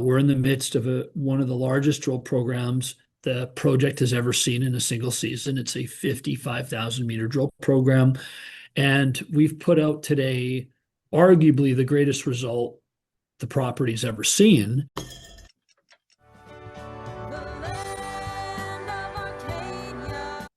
We're in the midst of one of the largest drill programs the project has ever seen in a single season. It's a 55,000 meter drill program. And we've put out today arguably the greatest result the property's ever seen.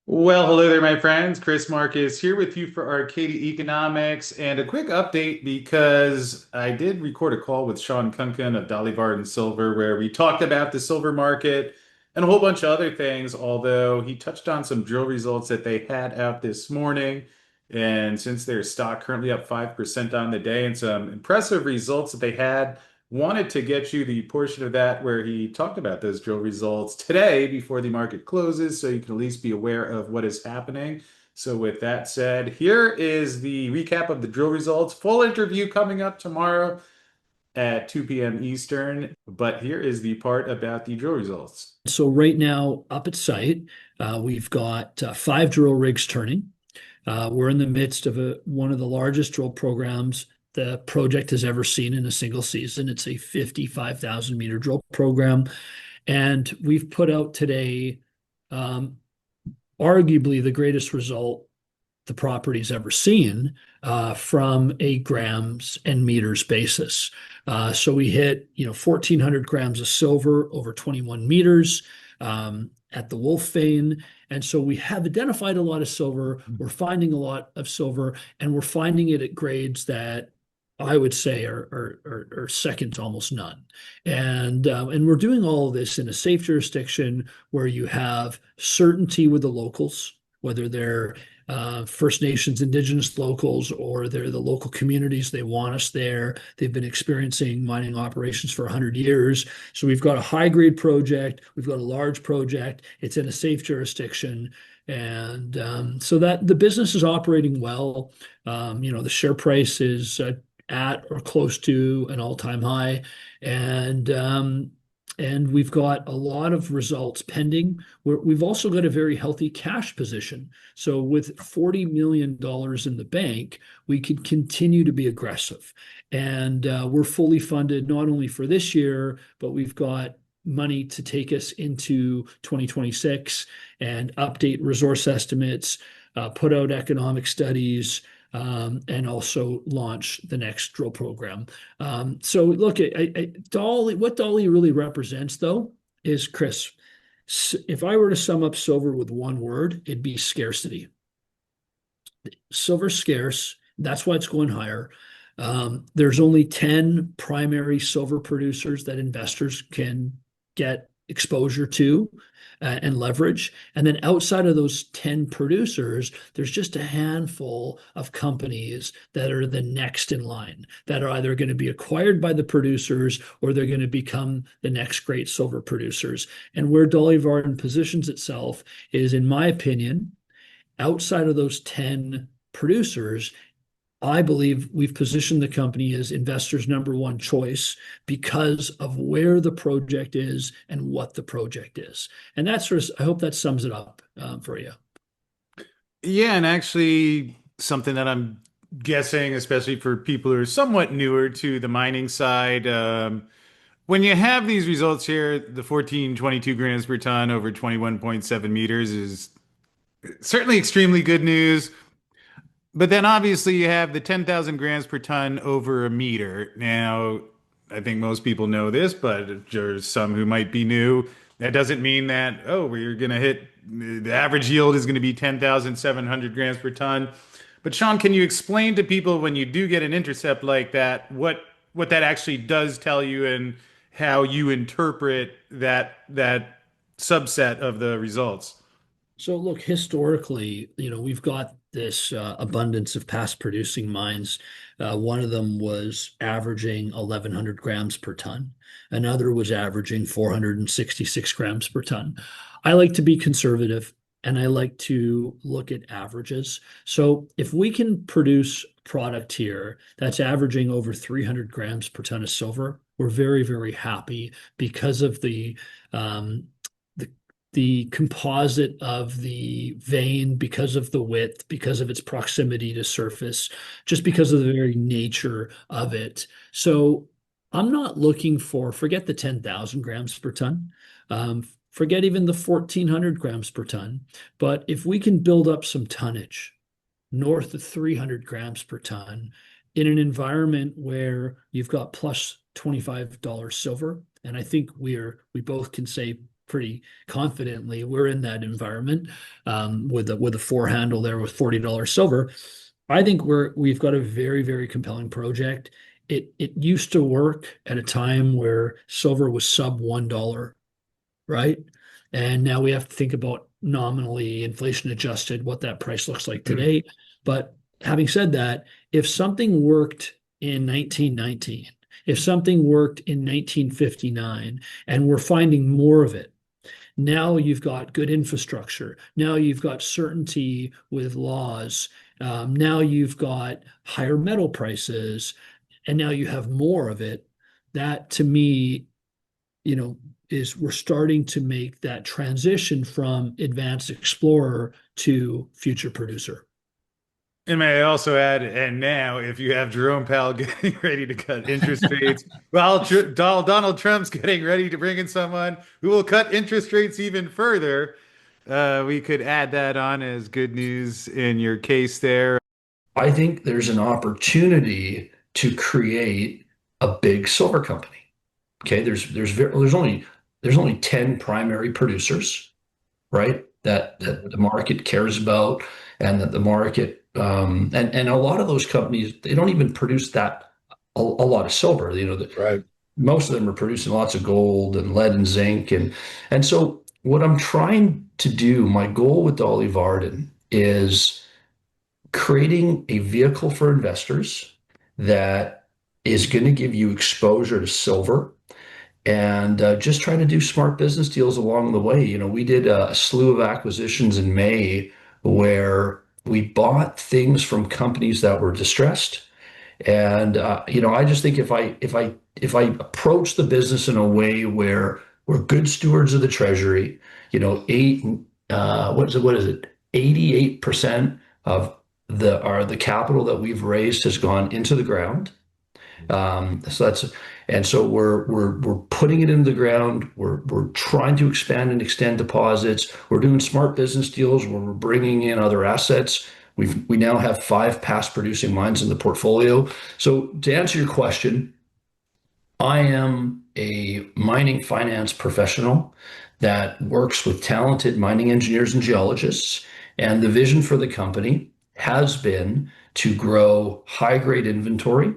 Well, hello there, my friends. Chris Marcus here with you for Arcadia Economics, and a quick update because I did record a call with Sean Khunkhun of Dolly Varden Silver where we talked about the silver market and a whole bunch of other things, although he touched on some drill results that they had out this morning. And since their stock currently up 5% on the day and some impressive results that they had, wanted to get you the portion of that where he talked about those drill results today before the market closes, so you can at least be aware of what is happening. So with that said, here is the recap of the drill results. Full interview coming up tomorrow at 2 p.m. Eastern, but here is the part about the drill results. So right now up at site, we've got 5 drill rigs turning. We're in the midst of one of the largest drill programs the project has ever seen in a single season. It's a 55,000 meter drill program. And we've put out today arguably the greatest result the property's ever seen from a grams and meters basis. So we hit 1,400 grams of silver over 21 meters at the Wolf vein. And so we have identified a lot of silver. We're finding a lot of silver, and we're finding it at grades that I would say are second to almost none. And we're doing all of this in a safe jurisdiction where you have certainty with the locals, whether they're First Nations, Indigenous locals, or they're the local communities. They want us there. They've been experiencing mining operations for 100 years. So we've got a high-grade project. We've got a large project. It's in a safe jurisdiction. And so that the business is operating well. The share price is at or close to an all-time high. And we've got a lot of results pending. We've also got a very healthy cash position. So with $40 million in the bank, we could continue to be aggressive. And we're fully funded not only for this year, but we've got money to take us into 2026 and update resource estimates, put out economic studies, and also launch the next drill program. So look, Dolly, what Dolly really represents, though, is, Chris, if I were to sum up silver with one word, it'd be scarcity. Silver's scarce. That's why it's going higher. There's only 10 primary silver producers that investors can get exposure to and leverage. And then outside of those 10 producers, there's just a handful of companies that are the next in line that are either going to be acquired by the producers or they're going to become the next great silver producers. And where Dolly Varden positions itself is, in my opinion, outside of those 10 producers, I believe we've positioned the company as investors' number one choice because of where the project is and what the project is. And that's sort of, I hope that sums it up for you. Yeah, and actually something that I'm guessing, especially for people who are somewhat newer to the mining side, when you have these results here, the 1422 grams per ton over 21.7 meters is certainly extremely good news. But then obviously you have the 10,000 grams per ton over a meter. Now, I think most people know this, but there's some who might be new. That doesn't mean that, oh, we're going to hit the average yield is going to be 10,700 grams per ton. But Sean, can you explain to people when you do get an intercept like that, what that actually does tell you and how you interpret that subset of the results? So look, historically, we've got this abundance of past producing mines. One of them was averaging 1,100 grams per ton. Another was averaging 466 grams per ton. I like to be conservative and I like to look at averages. So if we can produce product here that's averaging over 300 grams per ton of silver, we're very, very happy because of um, the composite of the vein, because of the width, because of its proximity to surface, just because of the very nature of it. So I'm not looking for, forget the 10,000 grams per ton, forget even the 1,400 grams per ton. But if we can build up some tonnage north of 300 grams per ton in an environment where you've got plus $25 silver, and I think we both can say pretty confidently we're in that environment with a four handle there with $40 silver. I think we've got a very compelling project. It used to work at a time where silver was sub $1, right? And now we have to think about nominally inflation adjusted what that price looks like today. But having said that, if something worked in 1919, if something worked in 1959, and we're finding more of it, now you've got good infrastructure. Now you've got certainty with laws. Now you've got higher metal prices, and now you have more of it. That to me, is we're starting to make that transition from advanced explorer to future producer. And may I also add, and now if you have Jerome Powell getting ready to cut interest rates, well, Donald Trump's getting ready to bring in someone who will cut interest rates even further. We could add that on as good news in your case there. I think there's an opportunity to create a big silver company. Okay, there's only 10 primary producers, right? That the market cares about, and that the market and a lot of those companies, they don't even produce that a lot of silver. Right. Most of them are producing lots of gold and lead and zinc, and so what I'm trying to do, my goal with Dolly Varden is creating a vehicle for investors that is going to give you exposure to silver, and just try to do smart business deals along the way. We did a slew of acquisitions in May where we bought things from companies that were distressed. And I just think if I approach the business in a way where we're good stewards of the treasury, eight what is it 88% of the capital that we've raised has gone into the ground. So we're putting it in the ground. We're trying to expand and extend deposits. We're doing smart business deals where we're bringing in other assets. We now have 5 past producing mines in the portfolio. So to answer your question, I am a mining finance professional that works with talented mining engineers and geologists. And the vision for the company has been to grow high grade inventory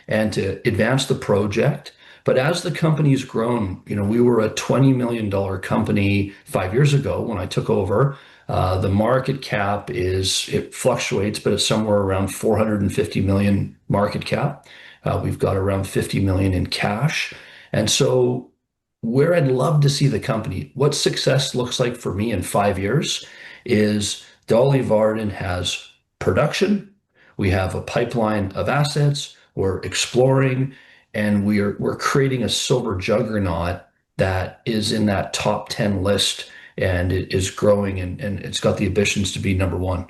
and to advance the project. But as the company's grown, we were a $20 million company 5 years ago when I took over. The market cap it fluctuates, but it's somewhere around 450 million market cap. We've got around 50 million in cash. And so where I'd love to see the company, what success looks like for me in 5 years is Dolly Varden has production. We have a pipeline of assets. We're exploring, and we're creating a silver juggernaut that is in that top 10 list, and it is growing, and it's got the ambitions to be number one.